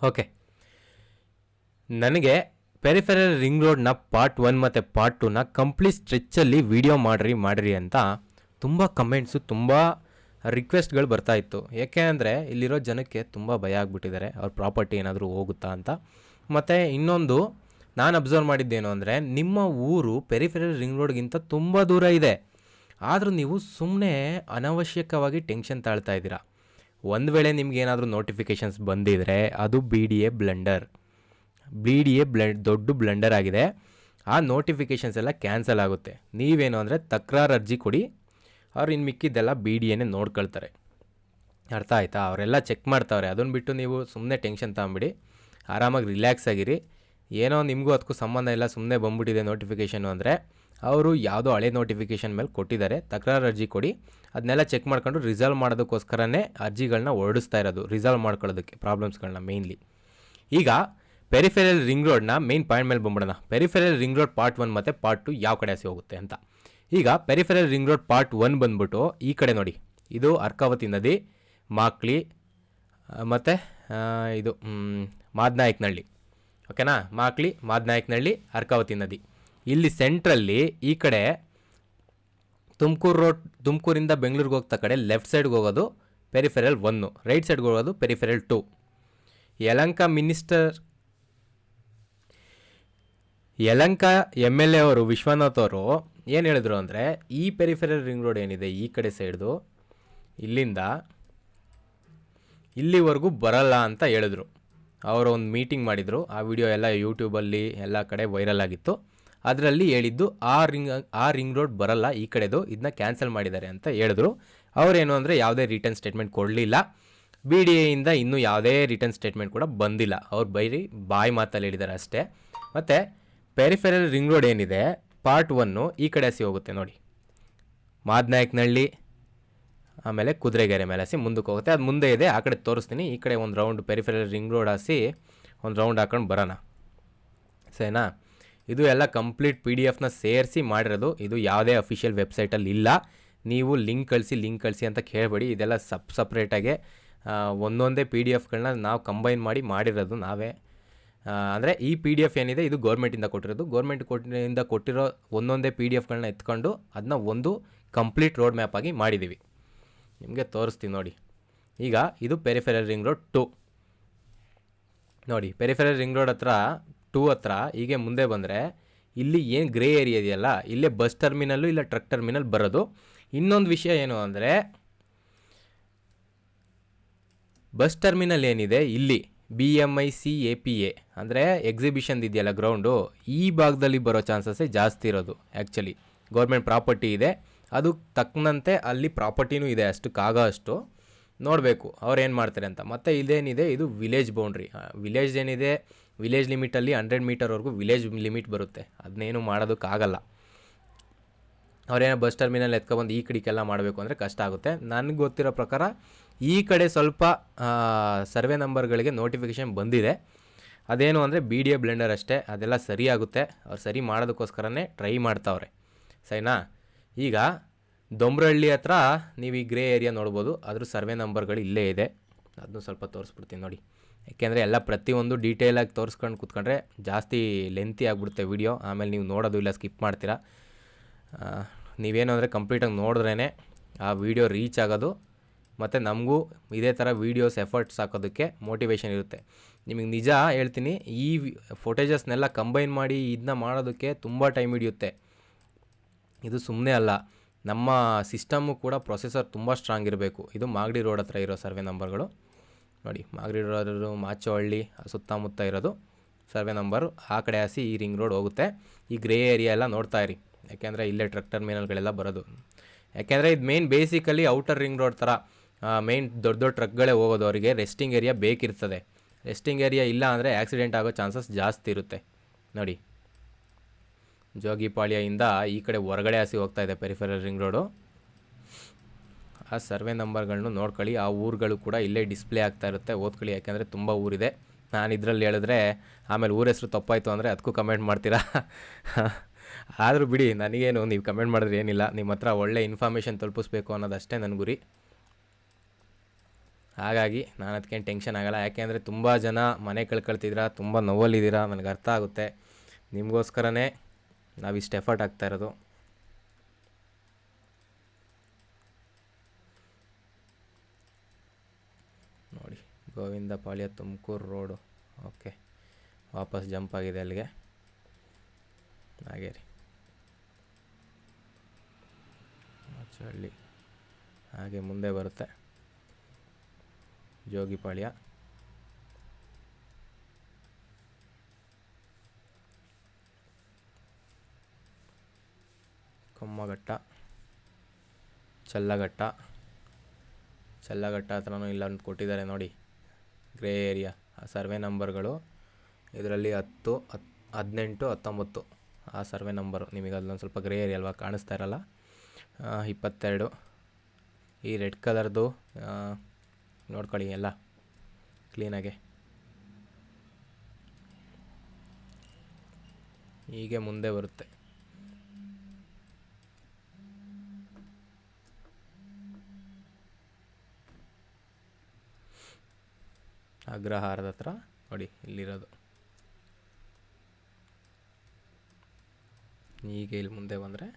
Okay, ನನಗೆ peripheral ring ರೋಡ್ನ part 1 ಮತ್ತು part 2ನ complete ಸ್ಟ್ರೆಚ್ಚಲ್ಲಿ video ಮಾಡಿರಿ ಅಂತ ತುಂಬ ಕಮೆಂಟ್ಸು, ತುಂಬ ರಿಕ್ವೆಸ್ಟ್ಗಳು ಬರ್ತಾಯಿತ್ತು. ಏಕೆ ಅಂದರೆ ಇಲ್ಲಿರೋ ಜನಕ್ಕೆ ತುಂಬ ಭಯ ಆಗಿಬಿಟ್ಟಿದ್ದಾರೆ, ಅವ್ರ ಪ್ರಾಪರ್ಟಿ ಏನಾದರೂ ಹೋಗುತ್ತಾ ಅಂತ. ಮತ್ತು ಇನ್ನೊಂದು ನಾನು ಅಬ್ಸರ್ವ್ ಮಾಡಿದ್ದೇನು ಅಂದರೆ, ನಿಮ್ಮ ಊರು ಪೆರಿಫೆರಲ್ ರಿಂಗ್ ರೋಡ್ಗಿಂತ ತುಂಬ ದೂರ ಇದೆ, ಆದರೂ ನೀವು ಸುಮ್ಮನೆ ಅನವಶ್ಯಕವಾಗಿ ಟೆನ್ಷನ್ ತಾಳ್ತಾ ಇದ್ದೀರಾ. ಒಂದು ವೇಳೆ ನಿಮ್ಗೇನಾದರೂ ನೋಟಿಫಿಕೇಷನ್ಸ್ ಬಂದಿದ್ದರೆ ಅದು BDA ಬ್ಲಂಡರ್. ದೊಡ್ಡ ಬ್ಲಂಡರ್ ಆಗಿದೆ. ಆ ನೋಟಿಫಿಕೇಷನ್ಸ್ ಎಲ್ಲ ಕ್ಯಾನ್ಸಲ್ ಆಗುತ್ತೆ. ನೀವೇನು ಅಂದರೆ ತಕರಾರು ಅರ್ಜಿ ಕೊಡಿ, ಅವ್ರು ಇನ್ನು ಮಿಕ್ಕಿದ್ದೆಲ್ಲ BDAನೇ ನೋಡ್ಕೊಳ್ತಾರೆ. ಅರ್ಥ ಆಯಿತಾ? ಅವರೆಲ್ಲ ಚೆಕ್ ಮಾಡ್ತಾವ್ರೆ. ಅದನ್ನು ಬಿಟ್ಟು ನೀವು ಸುಮ್ಮನೆ ಟೆನ್ಷನ್ ತಗೊಂಬಿಡಿ, ಆರಾಮಾಗಿ ರಿಲ್ಯಾಕ್ಸ್ ಆಗಿರಿ. ಏನೋ ನಿಮಗೂ ಅದಕ್ಕೂ ಸಂಬಂಧ ಇಲ್ಲ, ಸುಮ್ಮನೆ ಬಂದ್ಬಿಟ್ಟಿದೆ ನೋಟಿಫಿಕೇಷನು ಅಂದರೆ ಅವರು ಯಾವುದೋ ಹಳೆ ನೋಟಿಫಿಕೇಷನ್ ಮೇಲೆ ಕೊಟ್ಟಿದ್ದಾರೆ. ತಕರಾರು ಅರ್ಜಿ ಕೊಡಿ, ಅದನ್ನೆಲ್ಲ ಚೆಕ್ ಮಾಡ್ಕೊಂಡು ರಿಸಾಲ್ವ್ ಮಾಡೋದಕ್ಕೋಸ್ಕರನೇ ಅರ್ಜಿಗಳನ್ನ ಹೊರಡಿಸ್ತಾ ಇರೋದು, ರಿಸಾಲ್ವ್ ಮಾಡ್ಕೊಳ್ಳೋದಕ್ಕೆ ಪ್ರಾಬ್ಲಮ್ಸ್ಗಳನ್ನ ಮೇಯ್ನ್ಲಿ. ಈಗ ಪೆರಿಫೆರಲ್ ರಿಂಗ್ ರೋಡ್ನ ಮೇನ್ ಪಾಯಿಂಟ್ ಮೇಲೆ ಬಂದ್ಬಿಡೋಣ. ಪೆರಿಫೆರಲ್ ರಿಂಗ್ ರೋಡ್ ಪಾರ್ಟ್ 1 ಮತ್ತು ಪಾರ್ಟ್ 2 ಯಾವ ಕಡೆ ಹೋಗುತ್ತೆ ಅಂತ. ಈಗ ಪೆರಿಫೆರಲ್ ರಿಂಗ್ ರೋಡ್ ಪಾರ್ಟ್ 1 ಬಂದ್ಬಿಟ್ಟು ಈ ಕಡೆ ನೋಡಿ, ಇದು ಅರ್ಕಾವತಿ ನದಿ, ಮಾಕ್ಲಿ ಮತ್ತು ಇದು ಮಾದನಾಯಕನಹಳ್ಳಿ. ಓಕೆನಾ? ಮಾಕ್ಲಿ, ಮಾದನಾಯಕನಹಳ್ಳಿ, ಅರ್ಕಾವತಿ ನದಿ. ಇಲ್ಲಿ ಸೆಂಟ್ರಲ್ಲಿ ಈ ಕಡೆ ತುಮಕೂರಿಂದ ಬೆಂಗಳೂರಿಗೆ ಹೋಗ್ತಾ ಕಡೆ ಲೆಫ್ಟ್ ಸೈಡ್ಗೆ ಹೋಗೋದು ಪೆರಿಫೆರಲ್ 1, ರೈಟ್ ಸೈಡ್ಗೆ ಹೋಗೋದು ಪೆರಿಫೆರಲ್ 2. ಯಲಂಕ MLA ಅವರು, ವಿಶ್ವನಾಥ್ ಅವರು ಏನು ಹೇಳಿದ್ರು ಅಂದರೆ, ಈ ಪೆರಿಫೆರಲ್ ರಿಂಗ್ ರೋಡ್ ಏನಿದೆ ಈ ಕಡೆ ಸೈಡ್ದು, ಇಲ್ಲಿಂದ ಇಲ್ಲಿವರೆಗೂ ಬರಲ್ಲ ಅಂತ ಹೇಳಿದ್ರು. ಅವರು ಒಂದು ಮೀಟಿಂಗ್ ಮಾಡಿದರು, ಆ ವಿಡಿಯೋ ಎಲ್ಲ ಯೂಟ್ಯೂಬಲ್ಲಿ ಎಲ್ಲ ಕಡೆ ವೈರಲ್ ಆಗಿತ್ತು. ಅದರಲ್ಲಿ ಹೇಳಿದ್ದು ಆ ರಿಂಗ್ ರೋಡ್ ಬರಲ್ಲ ಈ ಕಡೆದು, ಇದನ್ನ ಕ್ಯಾನ್ಸಲ್ ಮಾಡಿದ್ದಾರೆ ಅಂತ ಹೇಳಿದ್ರು. ಅವರೇನು ಅಂದರೆ ಯಾವುದೇ ರಿಟರ್ನ್ ಸ್ಟೇಟ್ಮೆಂಟ್ ಕೊಡಲಿಲ್ಲ. BDAಯಿಂದ ಇನ್ನೂ ಯಾವುದೇ ರಿಟರ್ನ್ ಸ್ಟೇಟ್ಮೆಂಟ್ ಕೂಡ ಬಂದಿಲ್ಲ. ಅವ್ರು ಬೈರಿ ಬಾಯಿ ಮಾತಲ್ಲಿ ಹೇಳಿದ್ದಾರೆ ಅಷ್ಟೇ. ಮತ್ತು ಪೆರಿಫೆರಲ್ ರಿಂಗ್ ರೋಡ್ ಏನಿದೆ ಪಾರ್ಟ್ 1 ಈ ಕಡೆ ಹೋಗುತ್ತೆ ನೋಡಿ, ಮಾದನಾಯಕನಹಳ್ಳಿ ಆಮೇಲೆ ಕುದುರೆಗೆರೆ ಮೇಲೆ ಮುಂದಕ್ಕೆ ಹೋಗುತ್ತೆ. ಅದು ಮುಂದೆ ಇದೆ, ಆ ಕಡೆ ತೋರಿಸ್ತೀನಿ. ಈ ಕಡೆ ಒಂದು ರೌಂಡ್ ಪೆರಿಫೆರಲ್ ರಿಂಗ್ ರೋಡ್ ಒಂದು ರೌಂಡ್ ಹಾಕೊಂಡು ಬರೋಣ, ಸರಿನಾ? ಇದು ಎಲ್ಲ ಕಂಪ್ಲೀಟ್ PDF ಸೇರಿಸಿ ಮಾಡಿರೋದು. ಇದು ಯಾವುದೇ ಅಫಿಷಿಯಲ್ ವೆಬ್ಸೈಟಲ್ಲಿ ಇಲ್ಲ. ನೀವು ಲಿಂಕ್ ಕಳಿಸಿ ಅಂತ ಕೇಳಬೇಡಿ. ಇದೆಲ್ಲ ಸಪ್ರೇಟಾಗೆ ಒಂದೊಂದೇ PDFಗಳನ್ನ ನಾವು ಕಂಬೈನ್ ಮಾಡಿರೋದು ನಾವೇ. ಅಂದರೆ ಈ PDF ಏನಿದೆ ಇದು ಗೌರ್ಮೆಂಟಿಂದ ಕೊಟ್ಟಿರೋದು. ಗೌರ್ಮೆಂಟಿಂದ ಕೊಟ್ಟಿರೋ ಒಂದೊಂದೇ PDFಗಳನ್ನ ಎತ್ಕೊಂಡು ಅದನ್ನ ಒಂದು ಕಂಪ್ಲೀಟ್ ರೋಡ್ ಮ್ಯಾಪ್ ಆಗಿ ಮಾಡಿದ್ದೀವಿ. ನಿಮಗೆ ತೋರಿಸ್ತೀನಿ ನೋಡಿ. ಈಗ ಇದು ಪೆರಿಫೆರಲ್ ರಿಂಗ್ ರೋಡ್ 2 ನೋಡಿ. ಪೆರಿಫೆರಲ್ ರಿಂಗ್ ರೋಡ್ 2 ಹತ್ರ ಹೀಗೆ ಮುಂದೆ ಬಂದರೆ ಇಲ್ಲಿ ಏನು ಗ್ರೇ ಏರಿಯಾ ಇದೆಯಲ್ಲ, ಇಲ್ಲೇ ಬಸ್ ಟರ್ಮಿನಲ್ಲು ಇಲ್ಲ ಟ್ರಕ್ ಟರ್ಮಿನಲ್ ಬರೋದು. ಇನ್ನೊಂದು ವಿಷಯ ಏನು ಅಂದರೆ, ಬಸ್ ಟರ್ಮಿನಲ್ ಏನಿದೆ ಇಲ್ಲಿ BMIC APA ಅಂದರೆ ಎಕ್ಸಿಬಿಷನ್ ಇದೆಯಲ್ಲ ಗ್ರೌಂಡು, ಈ ಭಾಗದಲ್ಲಿ ಬರೋ ಚಾನ್ಸಸ್ಸೇ ಜಾಸ್ತಿ ಇರೋದು. ಆ್ಯಕ್ಚುಲಿ ಗೌರ್ಮೆಂಟ್ ಪ್ರಾಪರ್ಟಿ ಇದೆ, ಅದು ತಕ್ಕನಂತೆ ಅಲ್ಲಿ ಪ್ರಾಪರ್ಟಿನೂ ಇದೆ, ಅಷ್ಟಕ್ಕಾಗೋ ಅಷ್ಟು ನೋಡಬೇಕು ಅವ್ರು ಏನು ಮಾಡ್ತಾರೆ ಅಂತ. ಮತ್ತು ಇದೇನಿದೆ ಇದು ವಿಲೇಜ್ ಬೌಂಡ್ರಿ. ವಿಲೇಜ್ ಏನಿದೆ, ವಿಲೇಜ್ ಲಿಮಿಟಲ್ಲಿ 100 ಮೀಟರ್ವರೆಗೂ ವಿಲೇಜ್ ಲಿಮಿಟ್ ಬರುತ್ತೆ. ಅದನ್ನೇನು ಮಾಡೋದಕ್ಕಾಗಲ್ಲ. ಅವರೇನೋ ಬಸ್ ಟರ್ಮಿನಲ್ ಎತ್ಕೊಬಂದು ಈ ಕಡೆಗೆಲ್ಲ ಮಾಡಬೇಕು ಅಂದರೆ ಕಷ್ಟ ಆಗುತ್ತೆ. ನನಗೆ ಗೊತ್ತಿರೋ ಪ್ರಕಾರ ಈ ಕಡೆ ಸ್ವಲ್ಪ ಸರ್ವೆ ನಂಬರ್ಗಳಿಗೆ ನೋಟಿಫಿಕೇಷನ್ ಬಂದಿದೆ. ಅದೇನು ಅಂದರೆ BDA ಬ್ಲೆಂಡರ್ ಅಷ್ಟೇ, ಅದೆಲ್ಲ ಸರಿಯಾಗುತ್ತೆ. ಅವ್ರು ಸರಿ ಮಾಡೋದಕ್ಕೋಸ್ಕರನೇ ಟ್ರೈ ಮಾಡ್ತಾವ್ರೆ, ಸರಿನಾ? ಈಗ ದೊಂಬ್ರಹಳ್ಳಿ ಹತ್ರ ನೀವು ಈ ಗ್ರೇ ಏರಿಯಾ ನೋಡ್ಬೋದು, ಅದ್ರ ಸರ್ವೆ ನಂಬರ್ಗಳು ಇಲ್ಲೇ ಇದೆ. ಅದನ್ನು ಸ್ವಲ್ಪ ತೋರಿಸ್ಬಿಡ್ತೀನಿ ನೋಡಿ. ಯಾಕೆಂದರೆ ಎಲ್ಲ ಪ್ರತಿಯೊಂದು ಡೀಟೇಲಾಗಿ ತೋರಿಸ್ಕೊಂಡು ಕೂತ್ಕೊಂಡ್ರೆ ಜಾಸ್ತಿ ಲೆಂತಿ ಆಗಿಬಿಡುತ್ತೆ ವಿಡಿಯೋ, ಆಮೇಲೆ ನೀವು ನೋಡೋದು ಇಲ್ಲ, ಸ್ಕಿಪ್ ಮಾಡ್ತೀರಾ. ನೀವೇನು ಅಂದರೆ ಕಂಪ್ಲೀಟಾಗಿ ನೋಡಿದ್ರೇ ಆ ವಿಡಿಯೋ ರೀಚ್ ಆಗೋದು, ಮತ್ತು ನಮಗೂ ಇದೇ ಥರ ವೀಡಿಯೋಸ್ ಎಫರ್ಟ್ಸ್ ಹಾಕೋದಕ್ಕೆ ಮೋಟಿವೇಶನ್ ಇರುತ್ತೆ. ನಿಮಗೆ ನಿಜ ಹೇಳ್ತೀನಿ, ಈ ಫೋಟೇಜಸ್ನೆಲ್ಲ ಕಂಬೈನ್ ಮಾಡಿ ಇದನ್ನ ಮಾಡೋದಕ್ಕೆ ತುಂಬ ಟೈಮ್ ಹಿಡಿಯುತ್ತೆ. ಇದು ಸುಮ್ಮನೆ ಅಲ್ಲ, ನಮ್ಮ ಸಿಸ್ಟಮ್ಮು ಕೂಡ ಪ್ರೊಸೆಸರ್ ತುಂಬ ಸ್ಟ್ರಾಂಗ್ ಇರಬೇಕು. ಇದು ಮಾಗಡಿ ರೋಡ್ ಹತ್ರ ಇರೋ ಸರ್ವೆ ನಂಬರ್ಗಳು ನೋಡಿ. ಮಾಗಡಿ ರೋಡ್, ಮಾಚೋಹಳ್ಳಿ ಸುತ್ತಮುತ್ತ ಇರೋದು ಸರ್ವೆ ನಂಬರು. ಆ ಕಡೆ ಈ ರಿಂಗ್ ರೋಡ್ ಹೋಗುತ್ತೆ. ಈ ಗ್ರೇ ಏರಿಯಾ ಎಲ್ಲ ನೋಡ್ತಾ ಇರಿ, ಯಾಕೆಂದರೆ ಇಲ್ಲೇ ಟ್ರಕ್ ಟರ್ಮಿನಲ್ಗಳೆಲ್ಲ ಬರೋದು. ಯಾಕೆಂದರೆ ಇದು main basically outer ring road ಥರ ಮೇನ್ ದೊಡ್ಡ ಟ್ರಕ್ಗಳೇ ಹೋಗೋದು. ಅವರಿಗೆ ರೆಸ್ಟಿಂಗ್ ಏರಿಯಾ ಬೇಕಿರ್ತದೆ. ರೆಸ್ಟಿಂಗ್ ಏರಿಯಾ ಇಲ್ಲ ಅಂದರೆ ಆಕ್ಸಿಡೆಂಟ್ ಆಗೋ ಚಾನ್ಸಸ್ ಜಾಸ್ತಿ ಇರುತ್ತೆ ನೋಡಿ. ಜೋಗಿಪಾಳ್ಯದಿಂದ ಈ ಕಡೆ ಹೊರಗಡೆ ಹೋಗ್ತಾ ಇದೆ ಪೆರಿಫೆರಲ್ ರಿಂಗ್ ರೋಡು. ಆ ಸರ್ವೆ ನಂಬರ್ಗಳನ್ನು ನೋಡ್ಕೊಳ್ಳಿ. ಆ ಊರುಗಳು ಕೂಡ ಇಲ್ಲೇ ಡಿಸ್ಪ್ಲೇ ಆಗ್ತಾ ಇರುತ್ತೆ, ಓದ್ಕೊಳ್ಳಿ. ಯಾಕೆಂದರೆ ತುಂಬ ಊರಿದೆ. ನಾನು ಇದರಲ್ಲಿ ಹೇಳಿದ್ರೆ ಆಮೇಲೆ ಊರ ಹೆಸರು ತಪ್ಪಾಯಿತು ಅಂದರೆ ಅದಕ್ಕೂ ಕಮೆಂಟ್ ಮಾಡ್ತೀರಾ. ಆದರೂ ಬಿಡಿ, ನನಗೇನು, ನೀವು ಕಮೆಂಟ್ ಮಾಡಿದ್ರೆ ಏನಿಲ್ಲ. ನಿಮ್ಮ ಹತ್ರ ಒಳ್ಳೆ ಇನ್ಫಾರ್ಮೇಷನ್ ತಲುಪಿಸ್ಬೇಕು ಅನ್ನೋದಷ್ಟೇ ನನ್ನ ಗುರಿ. ಹಾಗಾಗಿ ನಾನು ಅದಕ್ಕೇನು ಟೆನ್ಷನ್ ಆಗೋಲ್ಲ. ಯಾಕೆಂದರೆ ತುಂಬ ಜನ ಮನೆ ಕಳ್ಕೊಳ್ತಿದ್ದೀರಾ, ತುಂಬ ನೋವಲ್ಲಿದ್ದೀರಾ, ನನಗೆ ಅರ್ಥ ಆಗುತ್ತೆ. ನಿಮಗೋಸ್ಕರನೇ ನಾವಿಷ್ಟು ಎಫರ್ಟ್ ಆಗ್ತಾ ಇರೋದು. ನೋಡಿ, ಗೋವಿಂದಪಾಳ್ಯ ತುಮಕೂರು ರೋಡು. ಓಕೆ, ವಾಪಸ್ ಜಂಪ್ ಆಗಿದೆ ಅಲ್ಲಿಗೆ. ಹಾಗೆ ರೀ, ಹಳ್ಳಿ ಹಾಗೆ ಮುಂದೆ ಬರುತ್ತೆ ಜೋಗಿಪಾಳ್ಯ. ಕೊಮ್ಮಘಟ್ಟ, ಚಲ್ಲಘಟ್ಟ ಹತ್ರನೂ ಇಲ್ಲೊಂದು ಕೊಟ್ಟಿದ್ದಾರೆ ನೋಡಿ, ಗ್ರೇ ಏರಿಯಾ. ಆ ಸರ್ವೆ ನಂಬರ್ಗಳು ಇದರಲ್ಲಿ 10, 18, 19 ಆ ಸರ್ವೆ ನಂಬರು. ನಿಮಗೆ ಅಲ್ಲೊಂದು ಸ್ವಲ್ಪ ಗ್ರೇ ಏರಿಯಾ ಅಲ್ವಾ, ಕಾಣಿಸ್ತಾ ಇರಲ್ಲ. 22 ಈ ರೆಡ್ ಕಲರ್ದು ನೋಡ್ಕೊಳ್ಳಿ ಎಲ್ಲ ಕ್ಲೀನಾಗೆ. ಹೀಗೆ ಮುಂದೆ ಬರುತ್ತೆ. ಅಗ್ರಹಾರದ ಹತ್ರ ನೋಡಿ ಇಲ್ಲಿರೋದು. ಹೀಗೆ ಇಲ್ಲಿ ಮುಂದೆ ಬಂದರೆ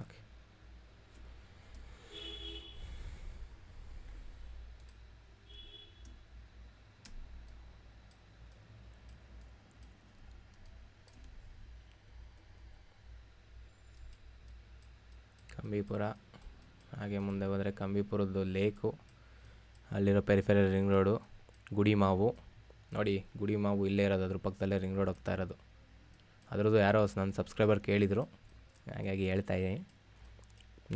ಓಕೆ. ಕಂಬೀಪುರ ಹಾಗೆ ಮುಂದೆ ಹೋದರೆ ಕಂಬೀಪುರದ್ದು ಲೇಕು, ಅಲ್ಲಿರೋ ಪೆರಿಫೆರಲ್ ರಿಂಗ್ ರೋಡು, ಗುಡಿಮಾವು ನೋಡಿ. ಗುಡಿಮಾವು ಇಲ್ಲೇ ಇರೋದು, ಅದ್ರ ಪಕ್ಕದಲ್ಲೇ ರಿಂಗ್ ರೋಡ್ ಹೋಗ್ತಾ ಇರೋದು. ಅದರದ್ದು ಯಾರೋ ನನ್ನ ಸಬ್ಸ್ಕ್ರೈಬರ್ ಕೇಳಿದರು, ಹಾಗಾಗಿ ಹೇಳ್ತಾಯಿದ್ದೀನಿ.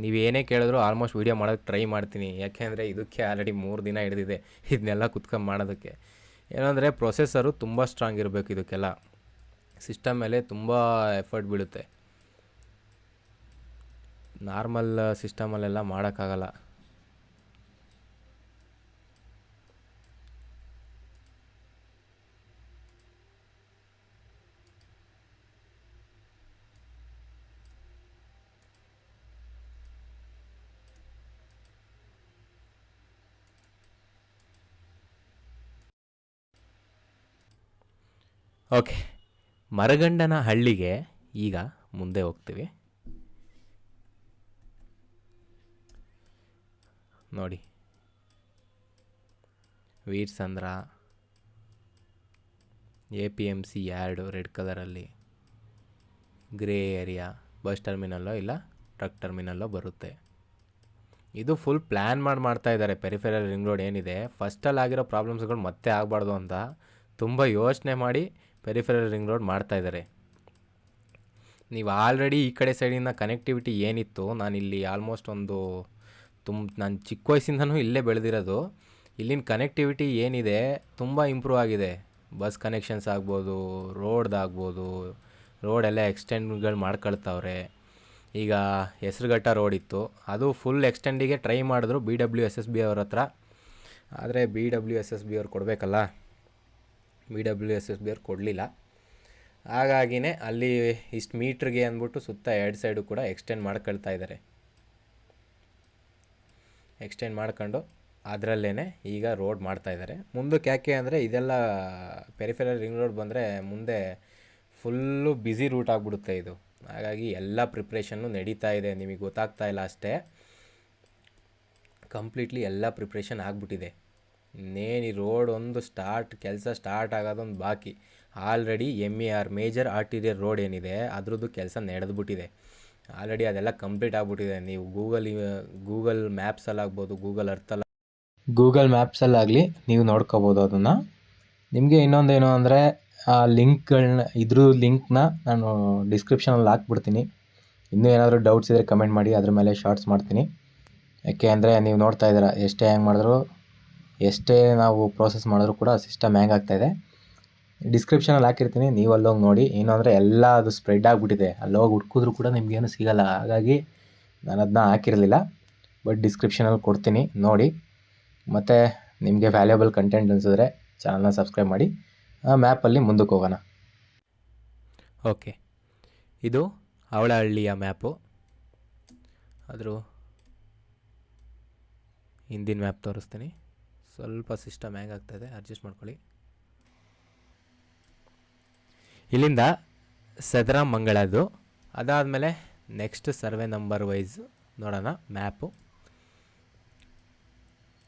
ನೀವು ಏನೇ ಕೇಳಿದ್ರು ಆಲ್ಮೋಸ್ಟ್ ವೀಡಿಯೋ ಮಾಡೋಕ್ಕೆ ಟ್ರೈ ಮಾಡ್ತೀನಿ. ಯಾಕೆಂದರೆ ಇದಕ್ಕೆ ಆಲ್ರೆಡಿ 3 ದಿನ ಹಿಡಿದಿದೆ ಇದನ್ನೆಲ್ಲ ಕುತ್ಕೊಂಡು ಮಾಡೋದಕ್ಕೆ. ಏನಂದರೆ ಪ್ರೊಸೆಸರು ತುಂಬ ಸ್ಟ್ರಾಂಗ್ ಇರಬೇಕು. ಇದಕ್ಕೆಲ್ಲ ಸಿಸ್ಟಮ್ ಮೇಲೆ ತುಂಬ ಎಫರ್ಟ್ ಬೀಳುತ್ತೆ. ನಾರ್ಮಲ್ ಸಿಸ್ಟಮಲ್ಲೆಲ್ಲ ಮಾಡೋಕ್ಕಾಗಲ್ಲ. ಓಕೆ, ಮರಗಂಡನ ಹಳ್ಳಿಗೆ ಈಗ ಮುಂದೆ ಹೋಗ್ತೀವಿ. ನೋಡಿ, ವೀರ್ಸಂದ್ರ, APMC ಯಾರ್ಡು ರೆಡ್ ಕಲರಲ್ಲಿ, ಗ್ರೇ ಏರಿಯಾ, ಬಸ್ ಟರ್ಮಿನಲ್ಲೋ ಇಲ್ಲ ಟ್ರಕ್ ಟರ್ಮಿನಲ್ಲೋ ಬರುತ್ತೆ. ಇದು ಫುಲ್ ಪ್ಲ್ಯಾನ್ ಮಾಡ್ತಾ ಇದ್ದಾರೆ. ಪೆರಿಫೆರಲ್ ರಿಂಗ್ ರೋಡ್ ಏನಿದೆ, ಫಸ್ಟಲ್ಲಿ ಆಗಿರೋ ಪ್ರಾಬ್ಲಮ್ಸ್ಗಳು ಮತ್ತೆ ಆಗಬಾರ್ದು ಅಂತ ತುಂಬ ಯೋಚನೆ ಮಾಡಿ ಪೆರಿಫೆರಲ್ ರಿಂಗ್ ರೋಡ್ ಮಾಡ್ತಾಯಿದ್ದಾರೆ. ನೀವು ಆಲ್ರೆಡಿ ಈ ಕಡೆ ಸೈಡಿನ ಕನೆಕ್ಟಿವಿಟಿ ಏನಿತ್ತು, ನಾನಿಲ್ಲಿ ಆಲ್ಮೋಸ್ಟ್ ನಾನು ಚಿಕ್ಕ ವಯಸ್ಸಿಂದನೂ ಇಲ್ಲೇ ಬೆಳೆದಿರೋದು. ಇಲ್ಲಿನ ಕನೆಕ್ಟಿವಿಟಿ ಏನಿದೆ ತುಂಬ ಇಂಪ್ರೂವ್ ಆಗಿದೆ. ಬಸ್ ಕನೆಕ್ಷನ್ಸ್ ಆಗ್ಬೋದು, ರೋಡ್ದಾಗ್ಬೋದು, ರೋಡೆಲ್ಲ ಎಕ್ಸ್ಟೆಂಡ್ಗಳು ಮಾಡ್ಕೊಳ್ತಾವ್ರೆ. ಈಗ ಹೆಸರುಘಟ್ಟ ರೋಡ್ ಇತ್ತು, ಅದು ಫುಲ್ ಎಕ್ಸ್ಟೆಂಡಿಗೆ ಟ್ರೈ ಮಾಡಿದ್ರು BWSSB ಅವ್ರ ಹತ್ರ. ಆದರೆ BWSSB ಅವ್ರು ಕೊಡಬೇಕಲ್ಲ, BWSSB ಅವ್ರು ಕೊಡಲಿಲ್ಲ. ಹಾಗಾಗಿನೇ ಅಲ್ಲಿ ಇಷ್ಟು ಮೀಟ್ರಿಗೆ ಅಂದ್ಬಿಟ್ಟು ಸುತ್ತ 2 ಸೈಡು ಕೂಡ ಎಕ್ಸ್ಟೆಂಡ್ ಮಾಡ್ಕೊಳ್ತಾ ಇದ್ದಾರೆ. ಎಕ್ಸ್ಟೆಂಡ್ ಮಾಡ್ಕೊಂಡು ಅದರಲ್ಲೇ ಈಗ ರೋಡ್ ಮಾಡ್ತಾಯಿದ್ದಾರೆ. ಮುಂದಕ್ಕೆ ಯಾಕೆ ಅಂದರೆ ಇದೆಲ್ಲ ಪೆರಿಫೆರಲ್ ರಿಂಗ್ ರೋಡ್ ಬಂದರೆ ಮುಂದೆ ಫುಲ್ಲು ಬ್ಯುಸಿ ರೂಟ್ ಆಗಿಬಿಡುತ್ತೆ ಇದು. ಹಾಗಾಗಿ ಎಲ್ಲ ಪ್ರಿಪ್ರೇಷನ್ನು ನಡೀತಾ ಇದೆ. ನಿಮಗೆ ಗೊತ್ತಾಗ್ತಾ ಇಲ್ಲ ಅಷ್ಟೇ, ಕಂಪ್ಲೀಟ್ಲಿ ಎಲ್ಲ ಪ್ರಿಪ್ರೇಷನ್ ಆಗಿಬಿಟ್ಟಿದೆ. ಇನ್ನೇನು ಈ ರೋಡ್ ಕೆಲಸ ಸ್ಟಾರ್ಟ್ ಆಗೋದೊಂದು ಬಾಕಿ. ಆಲ್ರೆಡಿ MER ಮೇಜರ್ ಆರ್ಟೀರಿಯರ್ ರೋಡ್ ಏನಿದೆ ಅದ್ರದ್ದು ಕೆಲಸ ನಡೆದ್ಬಿಟ್ಟಿದೆ. ಆಲ್ರೆಡಿ ಅದೆಲ್ಲ ಕಂಪ್ಲೀಟ್ ಆಗಿಬಿಟ್ಟಿದೆ. ನೀವು ಗೂಗಲ್ ಮ್ಯಾಪ್ಸಲ್ಲಾಗ್ಬೋದು, ಗೂಗಲ್ ಮ್ಯಾಪ್ಸಲ್ಲಾಗಲಿ ನೀವು ನೋಡ್ಕೋಬೋದು ಅದನ್ನು. ನಿಮಗೆ ಇನ್ನೊಂದೇನು ಅಂದರೆ ಆ ಲಿಂಕ್ನ ನಾನು ಡಿಸ್ಕ್ರಿಪ್ಷನಲ್ಲಿ ಹಾಕ್ಬಿಡ್ತೀನಿ. ಇನ್ನೂ ಏನಾದರೂ ಡೌಟ್ಸ್ ಇದ್ದರೆ ಕಮೆಂಟ್ ಮಾಡಿ, ಅದ್ರ ಮೇಲೆ ಶಾರ್ಟ್ಸ್ ಮಾಡ್ತೀನಿ. ಯಾಕೆ ಅಂದರೆ ನೀವು ನೋಡ್ತಾ ಇದ್ದೀರಾ, ಎಷ್ಟೇ ನಾವು ಪ್ರೋಸೆಸ್ ಮಾಡಿದ್ರು ಕೂಡ ಸಿಸ್ಟಮ್ ಹ್ಯಾಂಗ್ ಆಗ್ತಾಯಿದೆ. ಡಿಸ್ಕ್ರಿಪ್ಷನಲ್ಲಿ ಹಾಕಿರ್ತೀನಿ, ನೀವು ಅಲ್ಲೋಗಿ ನೋಡಿ. ಏನು ಅಂದರೆ ಎಲ್ಲ ಅದು ಸ್ಪ್ರೆಡ್ ಆಗಿಬಿಟ್ಟಿದೆ, ಅಲ್ಲೋಗಿ ಹುಡ್ಕಿದ್ರು ಕೂಡ ನಿಮಗೇನು ಸಿಗೋಲ್ಲ. ಹಾಗಾಗಿ ನಾನು ಅದನ್ನ ಹಾಕಿರಲಿಲ್ಲ, ಬಟ್ ಡಿಸ್ಕ್ರಿಪ್ಷನಲ್ಲಿ ಕೊಡ್ತೀನಿ ನೋಡಿ. ಮತ್ತು ನಿಮಗೆ ವ್ಯಾಲ್ಯೂಬಲ್ ಕಂಟೆಂಟ್ ಅನಿಸಿದ್ರೆ ಚಾನಲ್ನ ಸಬ್ಸ್ಕ್ರೈಬ್ ಮಾಡಿ. ಮ್ಯಾಪಲ್ಲಿ ಮುಂದಕ್ಕೆ ಹೋಗೋಣ. ಓಕೆ, ಇದು ಅವಳಹಳ್ಳಿಯ ಮ್ಯಾಪು. ಆದರೂ ಹಿಂದಿನ ಮ್ಯಾಪ್ ತೋರಿಸ್ತೀನಿ. ಸ್ವಲ್ಪ ಸಿಸ್ಟಮ್ ಹ್ಯಾಂಗ್ ಆಗ್ತಾಯಿದೆ, ಅಡ್ಜಸ್ಟ್ ಮಾಡ್ಕೊಳ್ಳಿ. ಇಲ್ಲಿಂದ ಸದರಮಂಗಳದ್ದು, ಅದಾದಮೇಲೆ ನೆಕ್ಸ್ಟ್ ಸರ್ವೆ ನಂಬರ್ ವೈಸ್ ನೋಡೋಣ ಮ್ಯಾಪು.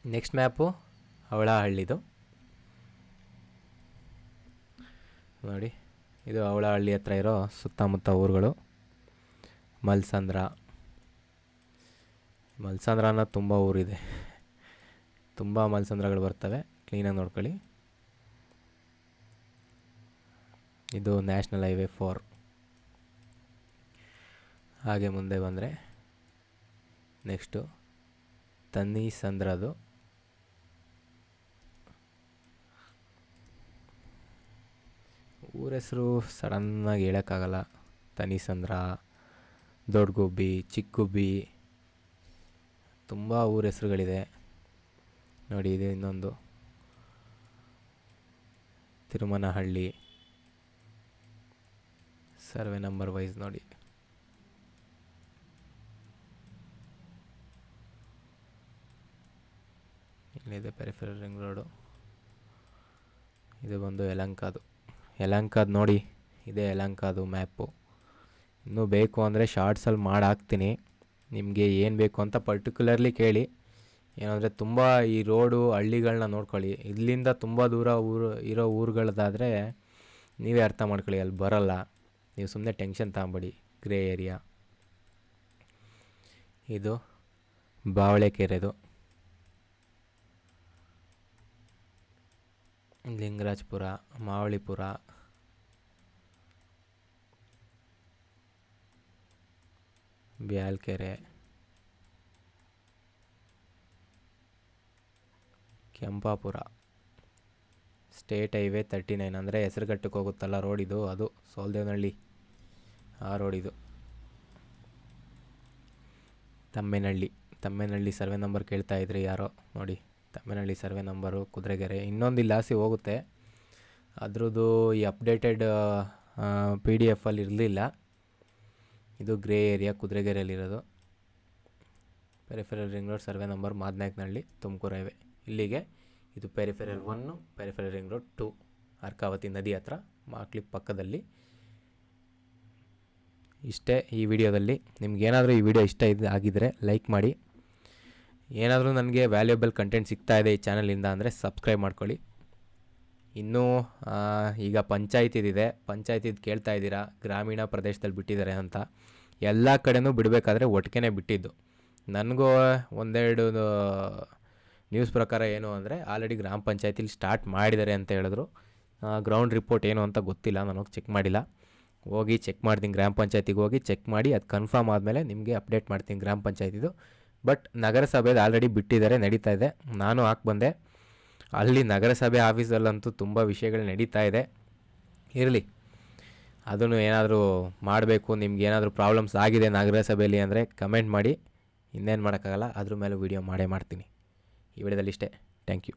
ನೆಕ್ಸ್ಟ್ ಮ್ಯಾಪು ಅವಳಹಳ್ಳಿದು ನೋಡಿ. ಇದು ಅವಳಹಳ್ಳಿ ಹತ್ರ ಇರೋ ಸುತ್ತಮುತ್ತ ಊರುಗಳು. ಮಲ್ಸಂದ್ರ ಅನ್ನೋದು ತುಂಬ ಊರಿದೆ, ತುಂಬ ಮಲ್ಸಂದ್ರಗಳು ಬರ್ತವೆ, ಕ್ಲೀನಾಗಿ ನೋಡ್ಕೊಳ್ಳಿ. ಇದು ನ್ಯಾಷನಲ್ ಹೈವೇ 4. ಹಾಗೆ ಮುಂದೆ ಬಂದರೆ ನೆಕ್ಸ್ಟು ತನ್ನಿಸಂದ್ರದು. ಊರ ಹೆಸರು ಸಡನ್ನಾಗಿ ಹೇಳೋಕ್ಕಾಗಲ್ಲ. ತನ್ನಿಸಂದ್ರ, ದೊಡ್ಡಗುಬ್ಬಿ, ಚಿಕ್ಕಗುಬ್ಬಿ, ತುಂಬ ಊರ ಹೆಸರುಗಳಿದೆ ನೋಡಿ. ಇದು ಇನ್ನೊಂದು ತಿರುಮನಹಳ್ಳಿ. ಸರ್ವೆ ನಂಬರ್ ವೈಸ್ ನೋಡಿ. ಇಲ್ಲಿದೆ ಪೆರಿಫೆರಲ್ ರಿಂಗ್ ರೋಡು. ಇದು ಬಂದು ಯಲಹಂಕದ್ದು ನೋಡಿ. ಇದೇ ಯಲಹಂಕದ್ದು ಮ್ಯಾಪು. ಇನ್ನೂ ಬೇಕು ಅಂದರೆ ಶಾರ್ಟ್ಸಲ್ಲಿ ಮಾಡಿ ಹಾಕ್ತೀನಿ. ನಿಮಗೆ ಏನು ಬೇಕು ಅಂತ ಪರ್ಟಿಕ್ಯುಲರ್ಲಿ ಕೇಳಿ. ಏನಂದರೆ ತುಂಬ ಈ ರೋಡು ಹಳ್ಳಿಗಳನ್ನ ನೋಡ್ಕೊಳ್ಳಿ. ಇಲ್ಲಿಂದ ತುಂಬ ದೂರ ಇರೋ ಊರುಗಳದ್ದಾದರೆ ನೀವೇ ಅರ್ಥ ಮಾಡ್ಕೊಳ್ಳಿ, ಅಲ್ಲಿ ಬರೋಲ್ಲ. ನೀವು ಸುಮ್ಮನೆ ಟೆನ್ಷನ್ ತಗೊಂಬೇಡಿ. Grey area. ಇದು ಬಾವಳೆಕೆರೆದು. ಲಿಂಗರಾಜಪುರ, ಮಾವಳಿಪುರ, ಬ್ಯಾಲ್ಕೆರೆ, ಕೆಂಪಾಪುರ. ಸ್ಟೇಟ್ ಹೈವೇ 39 ಅಂದರೆ ಹೆಸರುಘಟ್ಟಕ್ಕೆ ಹೋಗುತ್ತಲ್ಲ ರೋಡ್ ಇದು, ಅದು ಸೋಲ್ದೇವನಹಳ್ಳಿ ಆ ರೋಡಿದು. ತಮ್ಮೇನಹಳ್ಳಿ ಸರ್ವೆ ನಂಬರ್ ಕೇಳ್ತಾ ಇದ್ರಿ ಯಾರೋ ನೋಡಿ. Tammenahalli survey number Kuduregere. ಇನ್ನೊಂದು ಇಲ್ಲಿ ಆಸಿ ಹೋಗುತ್ತೆ, ಅದ್ರದ್ದು ಈ ಅಪ್ಡೇಟೆಡ್ PDF ಅಲ್ಲಿ ಇರಲಿಲ್ಲ. ಇದು ಗ್ರೇ ಏರಿಯಾ ಕುದುರೆಗೆರೆಯಲ್ಲಿರೋದು. Peripheral ring road survey number Madanayakanahalli, Tumakuru highway. ಇಲ್ಲಿಗೆ ಇದು peripheral 1, peripheral ring road 2, Arkavati ನದಿ ಹತ್ರ, ಮಾಕ್ಲಿಪ್ ಪಕ್ಕದಲ್ಲಿ. ಇಷ್ಟೇ ಈ ವಿಡಿಯೋದಲ್ಲಿ. ನಿಮ್ಗೇನಾದರೂ ಈ ವಿಡಿಯೋ ಇಷ್ಟ ಆಗಿದ್ದರೆ ಲೈಕ್ ಮಾಡಿ. ಏನಾದರೂ ನನಗೆ ವ್ಯಾಲ್ಯೂಬಲ್ ಕಂಟೆಂಟ್ ಸಿಗ್ತಾಯಿದೆ ಈ ಚಾನಲಿಂದ ಅಂದರೆ ಸಬ್ಸ್ಕ್ರೈಬ್ ಮಾಡ್ಕೊಳ್ಳಿ. ಇನ್ನೂ ಈಗ ಪಂಚಾಯತಿದು ಕೇಳ್ತಾ ಇದ್ದೀರಾ, ಗ್ರಾಮೀಣ ಪ್ರದೇಶದಲ್ಲಿ ಬಿಟ್ಟಿದ್ದಾರೆ ಅಂತ. ಎಲ್ಲ ಕಡೆನೂ ಬಿಡಬೇಕಾದ್ರೆ ಒಟ್ಟಿಗೆ ಬಿಟ್ಟಿದ್ದು. ನನಗೂ ಒಂದೆರಡು ನ್ಯೂಸ್ ಪ್ರಕಾರ ಏನು ಅಂದರೆ ಆಲ್ರೆಡಿ ಗ್ರಾಮ ಪಂಚಾಯತಿಲಿ ಸ್ಟಾರ್ಟ್ ಮಾಡಿದ್ದಾರೆ ಅಂತ ಹೇಳಿದ್ರು. ಗ್ರೌಂಡ್ ರಿಪೋರ್ಟ್ ಏನು ಅಂತ ಗೊತ್ತಿಲ್ಲ, ನಾನು ಹೋಗಿ ಚೆಕ್ ಮಾಡಿಲ್ಲ. ಹೋಗಿ ಚೆಕ್ ಮಾಡ್ತೀನಿ, ಗ್ರಾಮ ಪಂಚಾಯತಿಗೆ ಹೋಗಿ ಚೆಕ್ ಮಾಡಿ ಅದು ಕನ್ಫರ್ಮ್ ಆದಮೇಲೆ ನಿಮಗೆ ಅಪ್ಡೇಟ್ ಮಾಡ್ತೀನಿ ಗ್ರಾಮ ಪಂಚಾಯತಿದು. ಬಟ್ ನಗರಸಭೆದು ಆಲ್ರೆಡಿ ಬಿಟ್ಟಿದ್ದಾರೆ, ನಡೀತಾ ಇದೆ. ನಾನು ಬಂದೆ. ಅಲ್ಲಿ ನಗರಸಭೆ ಆಫೀಸಲ್ಲಂತೂ ತುಂಬ ವಿಷಯಗಳು ನಡೀತಾ ಇದೆ. ಇರಲಿ, ಅದನ್ನು ಏನಾದರೂ ಮಾಡಬೇಕು. ನಿಮ್ಗೆ ಏನಾದರೂ ಪ್ರಾಬ್ಲಮ್ಸ್ ಆಗಿದೆ ನಗರಸಭೆಯಲ್ಲಿ ಅಂದರೆ ಕಮೆಂಟ್ ಮಾಡಿ. ಇನ್ನೇನು ಮಾಡೋಕ್ಕಾಗಲ್ಲ, ಅದ್ರ ಮೇಲೂ ವೀಡಿಯೋ ಮಾಡೇ ಮಾಡ್ತೀನಿ. ಈ ವಿಡಿಯೋದಲ್ಲಿ ಇಷ್ಟೇ. Thank you.